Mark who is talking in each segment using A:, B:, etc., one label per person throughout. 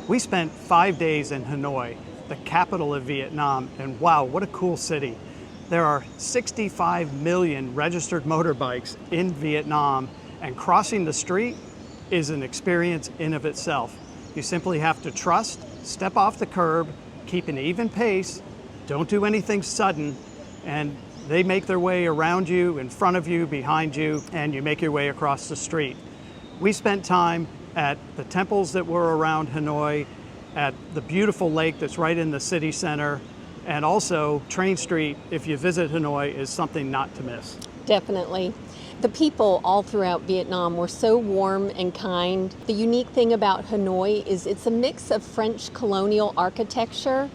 A: We spent 5 days in Hanoi, the capital of Vietnam, and wow, what a cool city. There are 65 million registered motorbikes in Vietnam, and crossing the street is an experience in of itself. You simply have to trust, step off the curb, keep an even pace, don't do anything sudden, and they make their way around you, in front of you, behind you, and you make your way across the street. We spent time at the temples that were around Hanoi, at the beautiful lake that's right in the city center, and also Train Street, if you visit Hanoi, is something not to miss.
B: Definitely. The people all throughout Vietnam were so warm and kind. The unique thing about Hanoi is it's a mix of French colonial architecture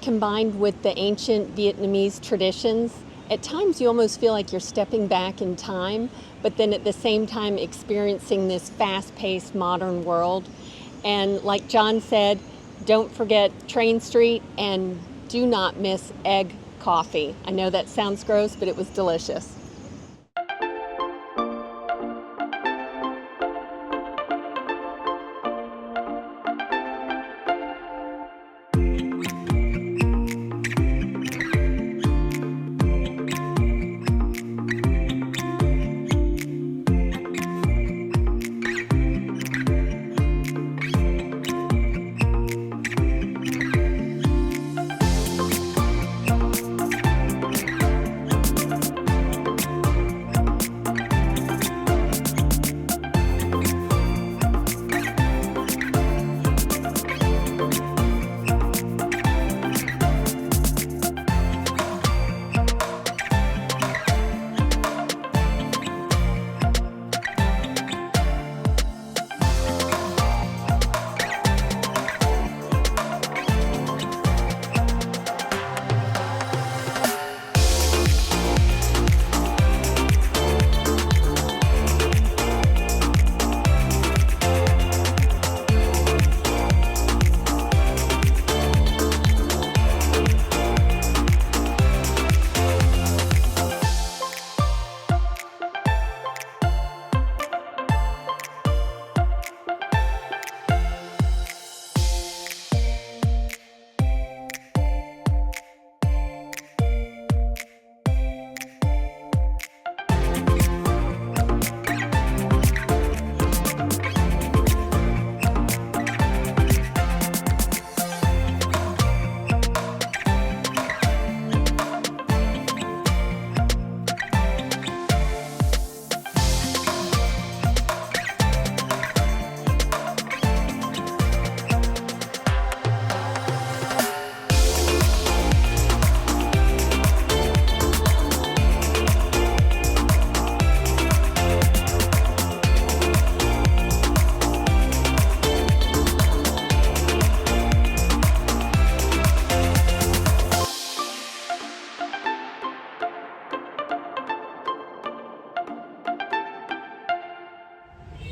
B: combined with the ancient Vietnamese traditions. At times you almost feel like you're stepping back in time, but then at the same time experiencing this fast-paced modern world. And like John said, don't forget Train Street and do not miss egg coffee. I know that sounds gross, but it was delicious.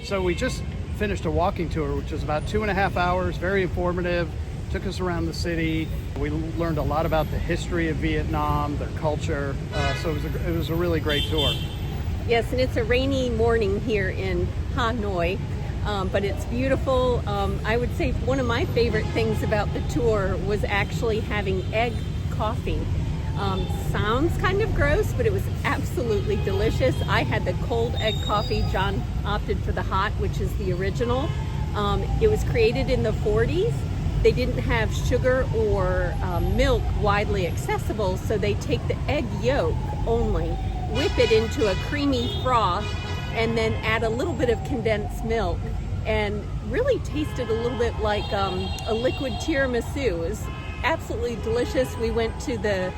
A: So we just finished a walking tour, which was about 2.5 hours, very informative, took us around the city. We learned a lot about the history of Vietnam, their culture, so it was a really great tour.
B: Yes, and it's a rainy morning here in Hanoi, but it's beautiful. I would say one of my favorite things about the tour was actually having egg coffee. Sounds kind of gross, but it was absolutely delicious. I had the cold egg coffee. John opted for the hot, which is the original. It was created in the 40s. They didn't have sugar or milk widely accessible, so they take the egg yolk only, whip it into a creamy froth, and then add a little bit of condensed milk, and really tasted a little bit like a liquid tiramisu. It was absolutely delicious. We went to the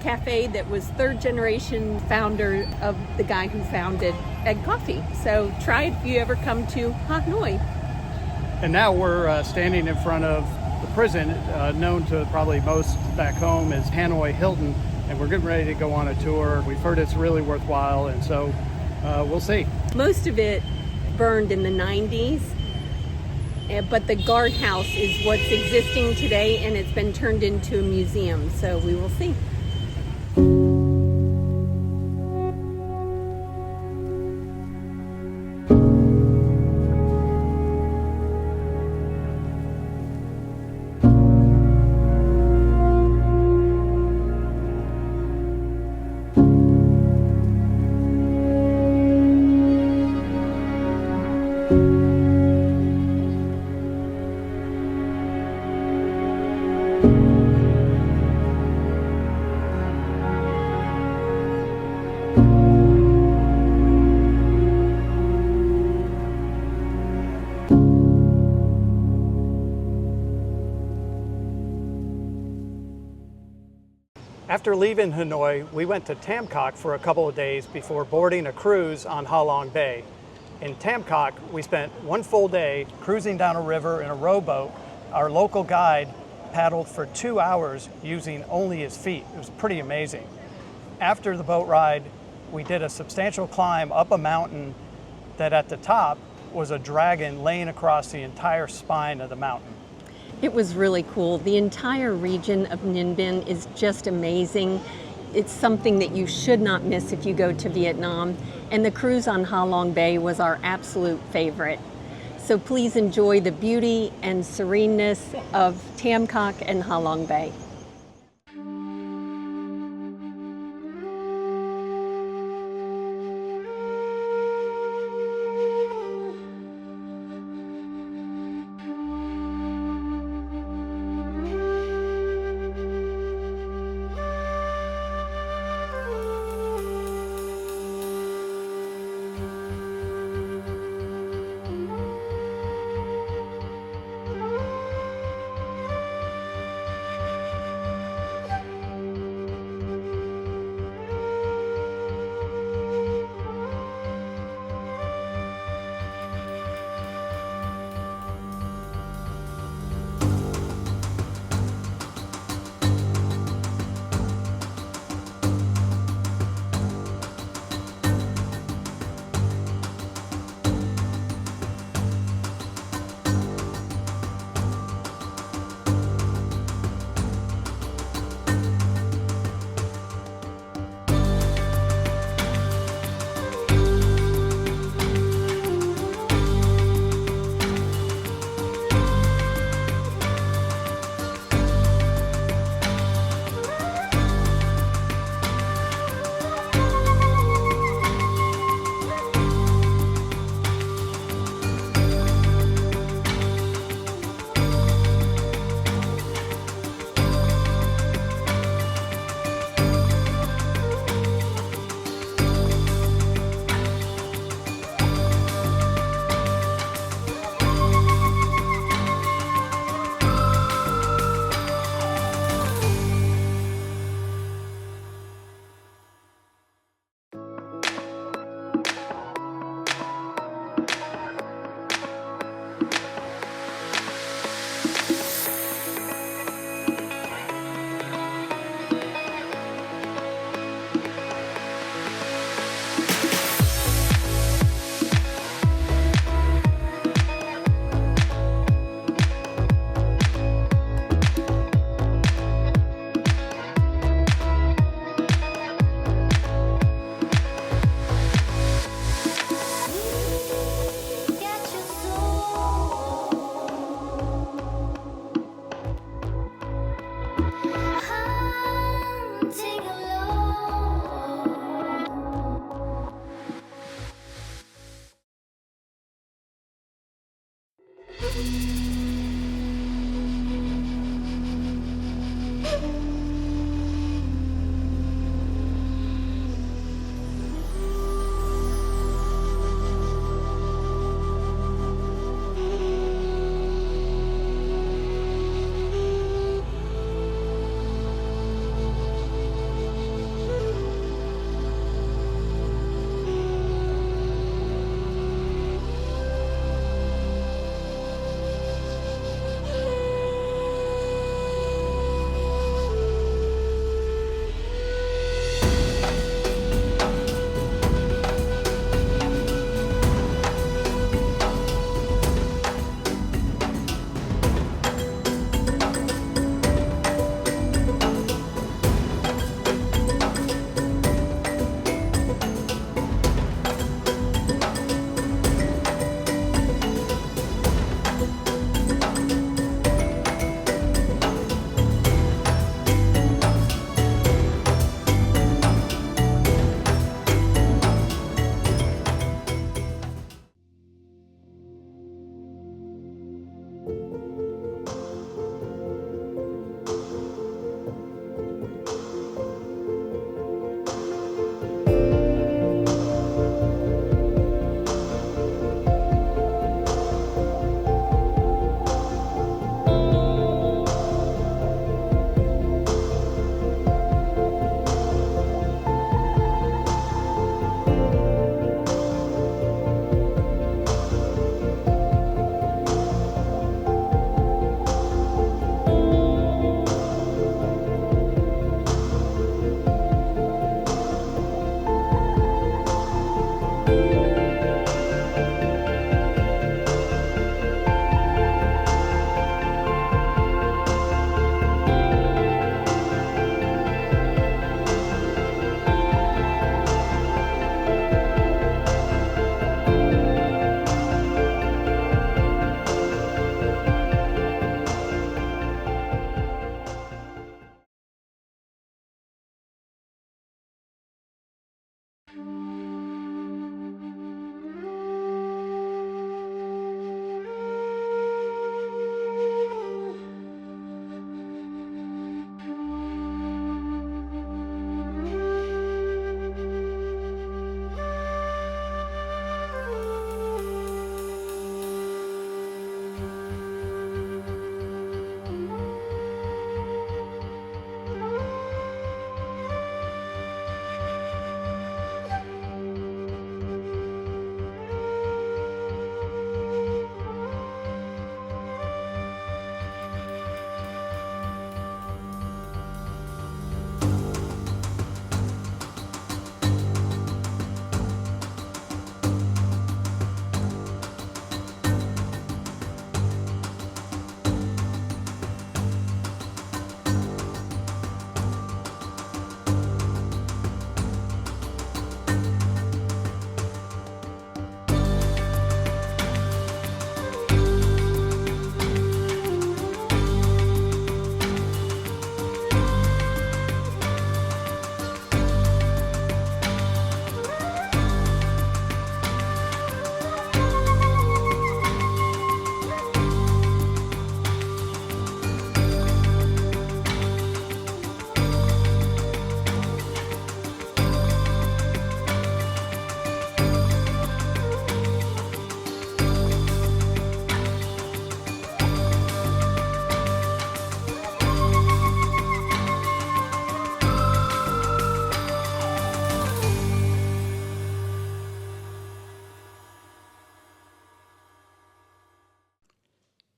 B: cafe that was third generation founder of the guy who founded egg coffee. So try it if you ever come to Hanoi.
A: And now we're standing in front of the prison, known to probably most back home as Hanoi Hilton, and we're getting ready to go on a tour. We've heard it's really worthwhile, and so we'll see.
B: Most of it burned in the 90s, but the guardhouse is what's existing today, and it's been turned into a museum, so we will see.
A: After leaving Hanoi, we went to Tamcoc for a couple of days before boarding a cruise on Halong Bay. In Tamcoc, we spent one full day cruising down a river in a rowboat. Our local guide paddled for 2 hours using only his feet. It was pretty amazing. After the boat ride, we did a substantial climb up a mountain that at the top was a dragon laying across the entire spine of the mountain.
B: It was really cool. The entire region of Ninh Binh is just amazing. It's something that you should not miss if you go to Vietnam. And the cruise on Halong Bay was our absolute favorite. So please enjoy the beauty and sereneness of Tamcoc and Halong Bay.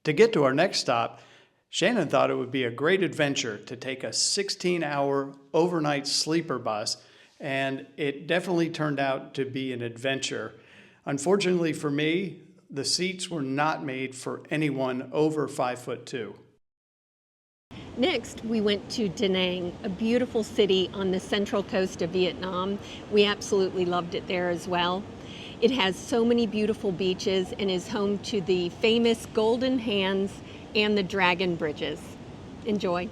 A: To get to our next stop, Shannon thought it would be a great adventure to take a 16-hour overnight sleeper bus, and it definitely turned out to be an adventure. Unfortunately for me, the seats were not made for anyone over 5'2".
B: Next, we went to Da Nang, a beautiful city on the central coast of Vietnam. We absolutely loved it there as well. It has so many beautiful beaches and is home to the famous Golden Hands and the Dragon Bridges. Enjoy.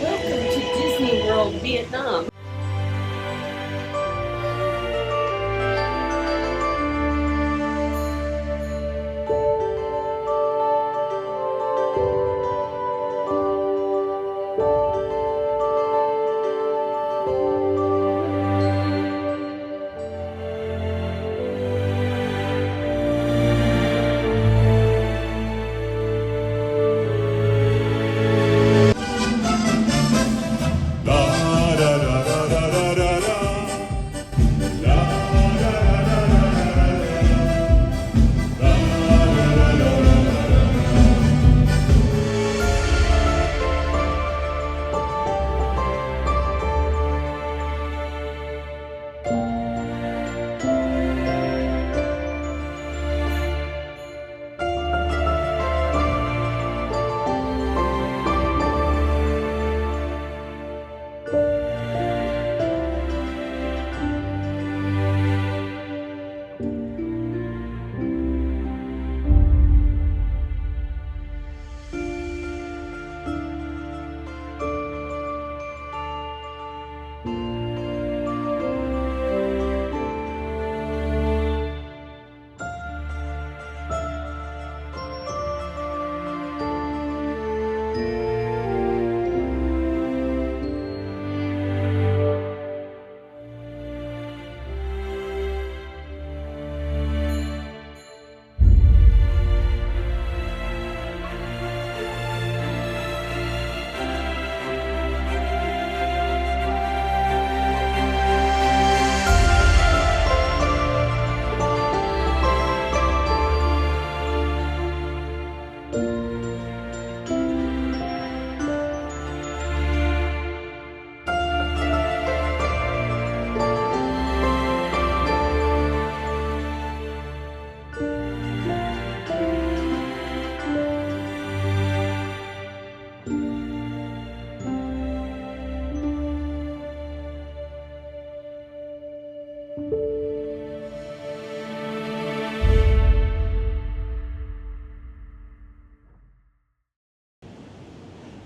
B: Welcome to Disney World, Vietnam.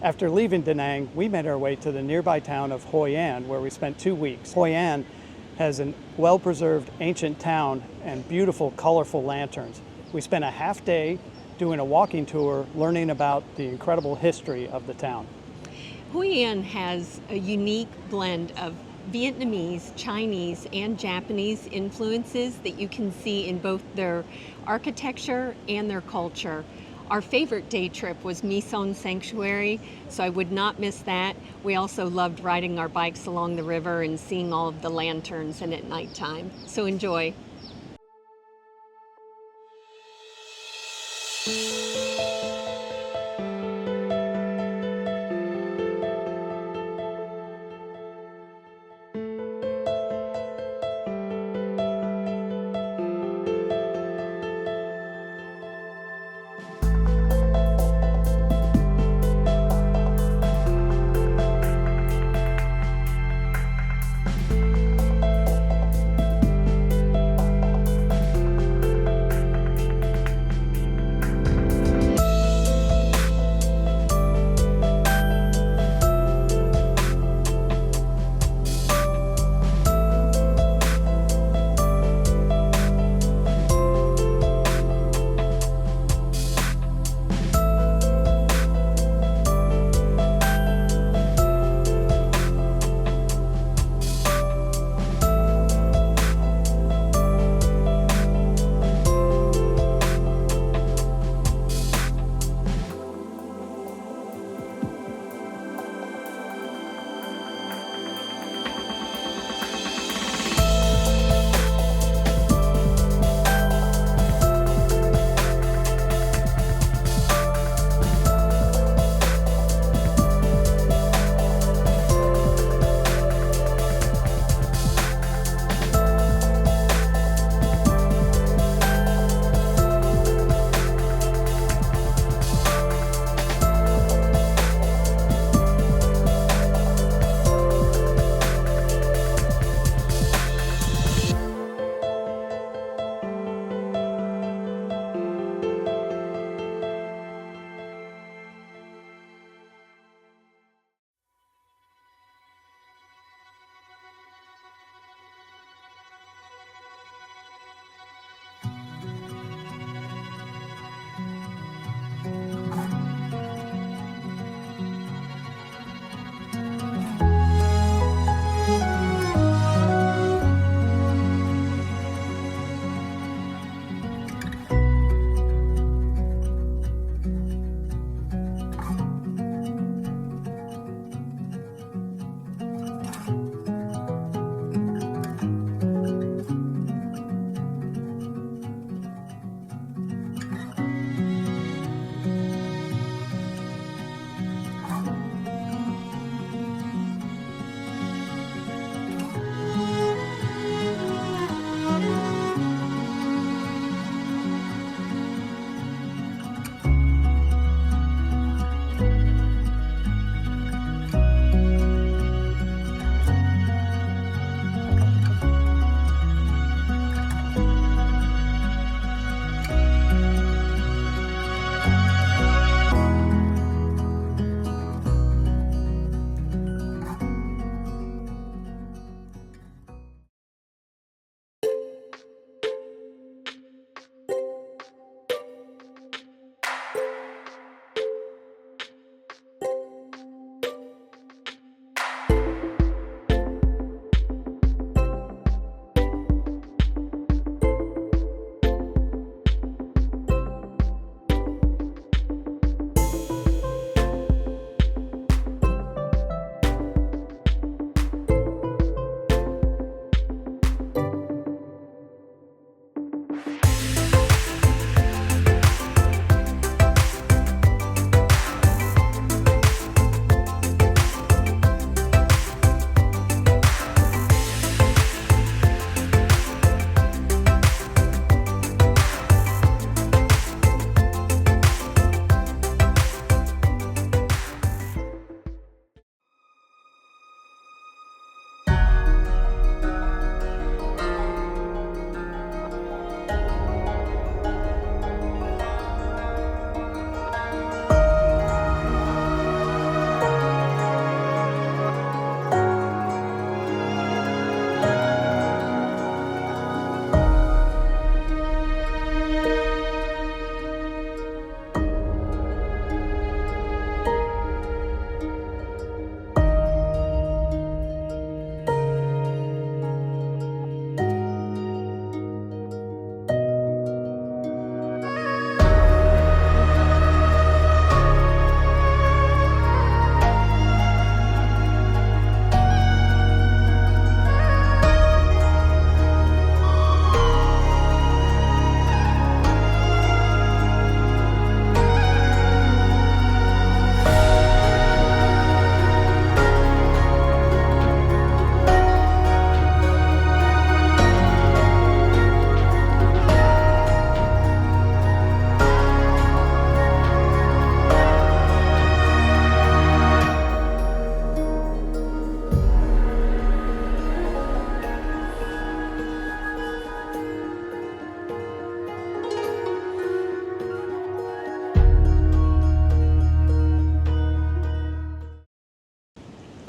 A: After leaving Da Nang, we made our way to the nearby town of Hoi An, where we spent 2 weeks. Hoi An has a well-preserved ancient town and beautiful, colorful lanterns. We spent a half day doing a walking tour, learning about the incredible history of the town.
B: Hoi An has a unique blend of Vietnamese, Chinese, and Japanese influences that you can see in both their architecture and their culture. Our favorite day trip was My Son Sanctuary, so I would not miss that. We also loved riding our bikes along the river and seeing all of the lanterns and at nighttime. So enjoy.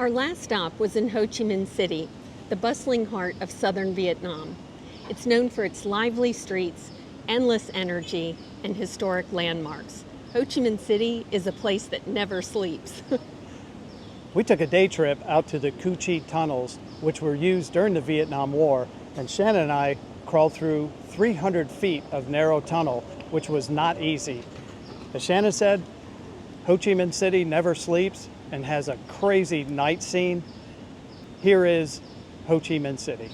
B: Our last stop was in Ho Chi Minh City, the bustling heart of southern Vietnam. It's known for its lively streets, endless energy, and historic landmarks. Ho Chi Minh City is a place that never sleeps.
A: We took a day trip out to the Cu Chi tunnels, which were used during the Vietnam War, and Shannon and I crawled through 300 feet of narrow tunnel, which was not easy. As Shannon said, Ho Chi Minh City never sleeps and has a crazy night scene. Here is Ho Chi Minh City.